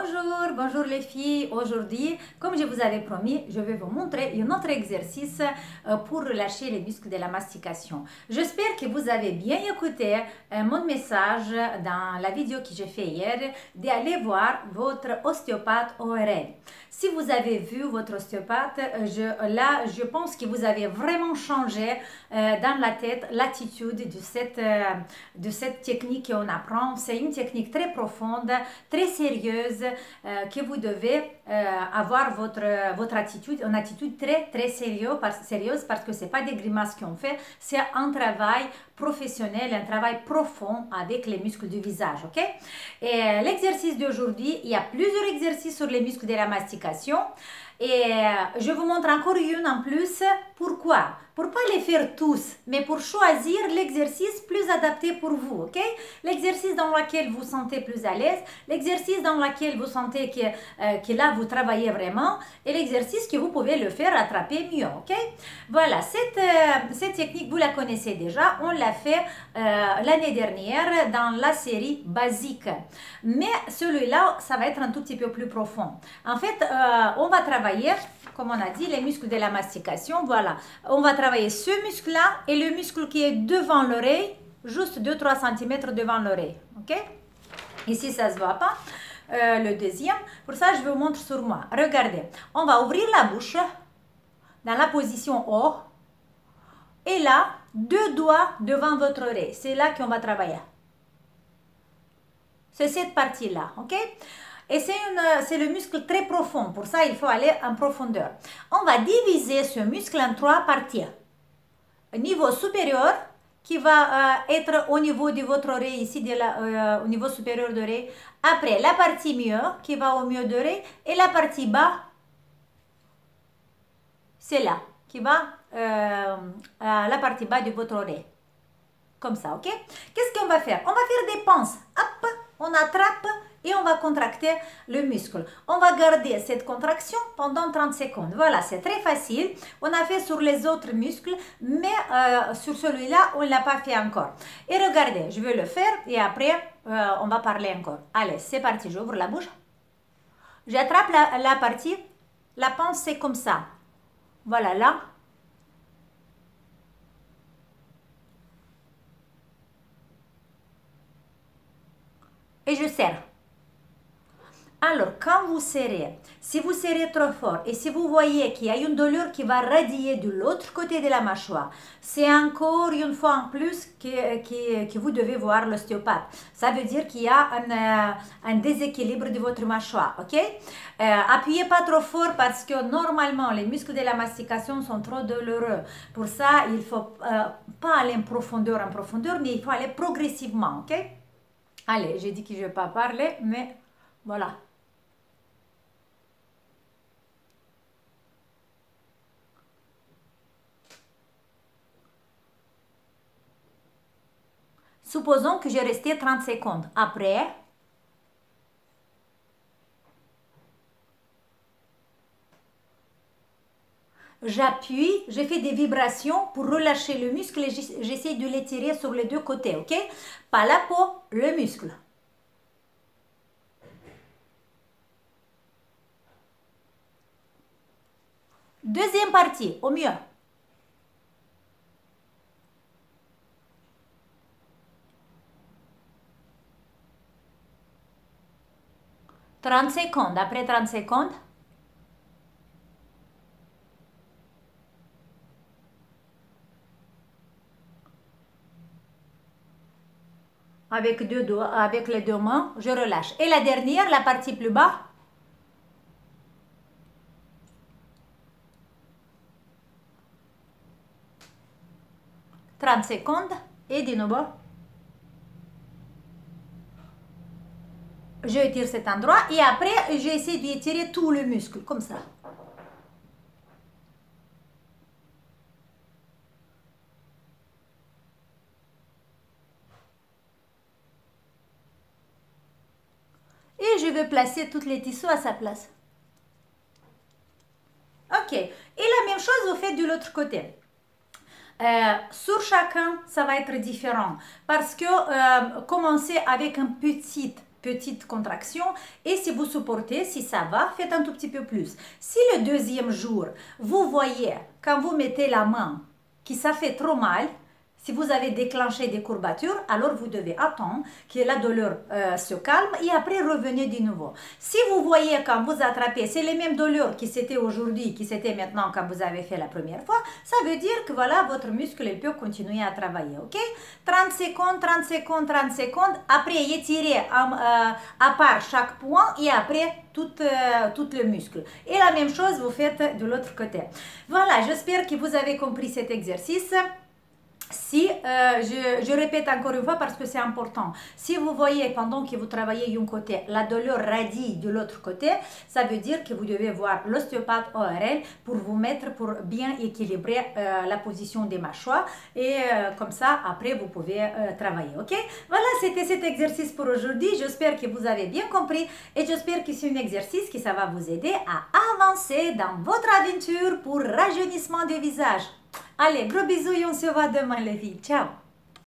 Bonjour, bonjour les filles. Aujourd'hui, comme je vous avais promis, je vais vous montrer un autre exercice pour relâcher les muscles de la mastication. J'espère que vous avez bien écouté mon message dans la vidéo que j'ai fait hier d'aller voir votre ostéopathe ORL. Si vous avez vu votre ostéopathe, je pense que vous avez vraiment changé dans la tête l'attitude de cette technique qu'on apprend. C'est une technique très profonde, très sérieuse, que vous devez avoir votre attitude, une attitude très sérieuse parce que ce n'est pas des grimaces qu'on fait, c'est un travail professionnel, un travail profond avec les muscles du visage, ok? Et l'exercice d'aujourd'hui, il y a plusieurs exercices sur les muscles de la mastication et je vous montre encore une en plus. Pourquoi? Pour ne pas les faire tous, mais pour choisir l'exercice plus adapté pour vous, ok? L'exercice dans lequel vous sentez plus à l'aise, l'exercice dans lequel vous sentez que là vous travaillez vraiment et l'exercice que vous pouvez le faire attraper mieux, ok? Voilà, cette technique vous la connaissez déjà, on l'a fait l'année dernière dans la série basique, mais celui-là ça va être un tout petit peu plus profond. En fait, on va travailler, comme on a dit, les muscles de la mastication. Voilà, on va travailler ce muscle-là et le muscle qui est devant l'oreille, juste 2-3 cm devant l'oreille. Ok? Ici, ça ne se voit pas. Le deuxième, pour ça, je vous montre sur moi. Regardez, on va ouvrir la bouche dans la position O. Et là, 2 doigts devant votre oreille. C'est là qu'on va travailler. C'est cette partie-là. Ok? Et c'est le muscle très profond. Pour ça, il faut aller en profondeur. On va diviser ce muscle en 3 parties. Niveau supérieur, qui va être au niveau de votre oreille, ici, au niveau supérieur d'oreille. Après, la partie milieu, qui va au milieu d'oreille. Et la partie bas, c'est là, qui va à la partie bas de votre oreille. Comme ça, ok? Qu'est-ce qu'on va faire? On va faire des pinces. Hop, on attrape et on va contracter le muscle. On va garder cette contraction pendant 30 secondes. Voilà, c'est très facile. On a fait sur les autres muscles, mais sur celui-là, on ne l'a pas fait encore. Et regardez, je vais le faire et après, on va parler encore. Allez, c'est parti, j'ouvre la bouche. J'attrape la partie. La pince, c'est comme ça. Voilà, là. Et je serre. Alors, quand vous serrez, si vous serrez trop fort et si vous voyez qu'il y a une douleur qui va radier de l'autre côté de la mâchoire, c'est encore une fois en plus que vous devez voir l'ostéopathe. Ça veut dire qu'il y a un déséquilibre de votre mâchoire, ok? Appuyez pas trop fort parce que normalement, les muscles de la mastication sont trop douloureux. Pour ça, il ne faut pas aller en profondeur, mais il faut aller progressivement, ok? Allez, j'ai dit que je ne vais pas parler, mais voilà. Supposons que j'ai resté 30 secondes. Après, j'appuie, je fais des vibrations pour relâcher le muscle et j'essaie de l'étirer sur les deux côtés, ok? Pas la peau, le muscle. Deuxième partie, au mieux. « 30 secondes. Après 30 secondes, avec les deux mains, je relâche. Et la dernière, la partie plus bas. « 30 secondes. Et de nouveau. Je étire cet endroit et après, j'essaie d'étirer tout le muscle, comme ça. Et je vais placer tous les tissus à sa place. Ok. Et la même chose, vous faites de l'autre côté. Sur chacun, ça va être différent. Parce que commencer avec une petite petites contractions. Et si vous supportez, si ça va, faites un tout petit peu plus. Si le deuxième jour, vous voyez, quand vous mettez la main, que ça fait trop mal, si vous avez déclenché des courbatures, alors vous devez attendre que la douleur se calme et après revenez de nouveau. Si vous voyez quand vous attrapez, c'est les mêmes douleurs qui c'était aujourd'hui, qui c'était maintenant quand vous avez fait la première fois, ça veut dire que voilà, votre muscle il peut continuer à travailler, ok? 30 secondes, 30 secondes, 30 secondes, après étirez à part chaque point et après tout le muscle. Et la même chose, vous faites de l'autre côté. Voilà, j'espère que vous avez compris cet exercice. Si, je répète encore une fois parce que c'est important, si vous voyez pendant que vous travaillez d'un côté, la douleur radie de l'autre côté, ça veut dire que vous devez voir l'ostéopathe ORL pour vous mettre, pour bien équilibrer la position des mâchoires et comme ça, après, vous pouvez travailler, ok? Voilà, c'était cet exercice pour aujourd'hui. J'espère que vous avez bien compris et j'espère que c'est un exercice qui ça va vous aider à avancer dans votre aventure pour rajeunissement du visage. Allez, gros bisous et on se voit demain les filles. Ciao!